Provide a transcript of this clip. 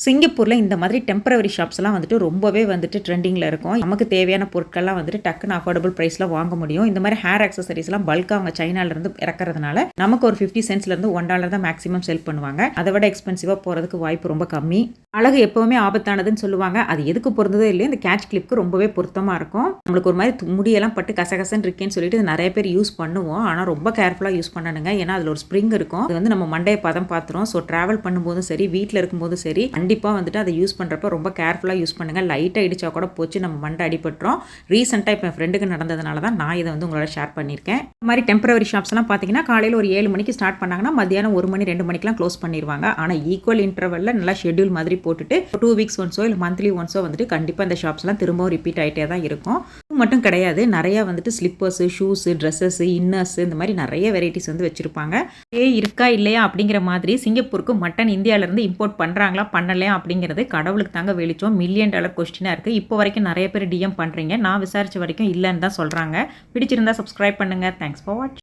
சிங்கப்பூரில் இந்த மாதிரி டெம்பரவரி ஷாப்ஸ்லாம் வந்துட்டு ரொம்பவே வந்துட்டு ட்ரெண்டிங்கில் இருக்கும். நமக்கு தேவையான பொருட்கள்லாம் வந்துட்டு டக்குன்னு அஃபோர்டபுள் ப்ரைஸில் வாங்க முடியும். இந்த மாதிரி ஹேர் ஆக்சசரிஸ்லாம் பல்காக அவங்க சைனாலேருந்து இறக்குறதுனால நமக்கு ஒரு 50 சென்ட்ஸ்லேருந்து $1 தான் மேக்ஸிமம் செல் பண்ணுவாங்க. அதை விட எக்ஸ்பென்சிவாக போகிறதுக்கு வாய்ப்பு ரொம்ப கம்மி. அழகு எப்போவுமே ஆபத்தானதுன்னு சொல்லுவாங்க. அது எதுக்கு பொருந்ததோ இல்லையோ இந்த கேட்ச் கிளிப்க்கு ரொம்பவே பொருத்தமாக இருக்கும். நம்மளுக்கு ஒரு மாதிரி முடியெல்லாம் பட்டு கசகசன்னு இருக்கேன்னு சொல்லிட்டு நிறைய பேர் யூஸ் பண்ணுவோம். ஆனால் ரொம்ப கேர்ஃபுல்லாக யூஸ் பண்ணணுங்க. ஏன்னா அதில் ஒரு ஸ்ப்ரிங் இருக்கும். அது வந்து நம்ம மண்டையை பதம் பார்த்துரும். ஸோ ட்ராவல் பண்ணும்போதும் சரி, வீட்டில் இருக்கும்போதும் சரி, கண்டிப்பாக வந்துட்டு அதை யூஸ் பண்ணுறப்ப ரொம்ப கேர்ஃபுல்லாக யூஸ் பண்ணுங்கள். லைட்டாக இடிச்சா கூட போச்சு நம்ம மண்டை அடிபட்டுரும். ரீசெண்டாக இப்போ என் ஃப்ரெண்டுக்கு நடந்ததுனால தான் நான் இதை வந்து உங்களோட ஷேர் பண்ணியிருக்கேன். இந்த மாதிரி டெம்பரவரி ஷாப்ஸ்லாம் பார்த்தீங்கன்னா காலையில் ஒரு 7 மணிக்கு ஸ்டார்ட் பண்ணாங்கன்னா மத்தியானம் 1 மணி 2 மணிக்கெலாம் க்ளோஸ் பண்ணிடுவாங்க. ஆனால் ஈக்குவல் இன்டர்வலில் நல்லா ஷெட்யூல் மாதிரி போட்டுட்டு 2 வீக்ஸ் ஒன்ஸோ இல்லை மந்த்லி ஒன்ஸோ வந்துட்டு கண்டிப்பாக இந்த ஷாப்ஸ்லாம் திரும்பவும் ரிப்பீட் ஆகிட்டே தான் இருக்கும். மட்டும் கிடையாது, நிறையா வந்துட்டு ஸ்லிப்பர்ஸு, ஷூஸு, ட்ரெஸ்ஸஸ், இன்னர்ஸு, இந்த மாதிரி நிறைய வெரைட்டிஸ் வந்து வச்சுருப்பாங்க. இருக்கா இல்லையா அப்படிங்கிற மாதிரி சிங்கப்பூருக்கு மட்டன் இந்தியாவிலேருந்து இம்போர்ட் பண்ணுறாங்களா பண்ணலையா அப்படிங்கிறது கடவுளுக்கு தாங்க வெளிச்சம். $1 மில்லியன் கொஸ்டினாக இருக்குது. இப்போ வரைக்கும் நிறைய பேர் டிஎம் பண்ணுறீங்க. நான் விசாரித்த வரைக்கும் இல்லைன்னு தான் சொல்கிறாங்க. பிடிச்சிருந்தா சப்ஸ்கிரைப் பண்ணுங்கள். தேங்க்ஸ் ஃபார் வாட்சிங்.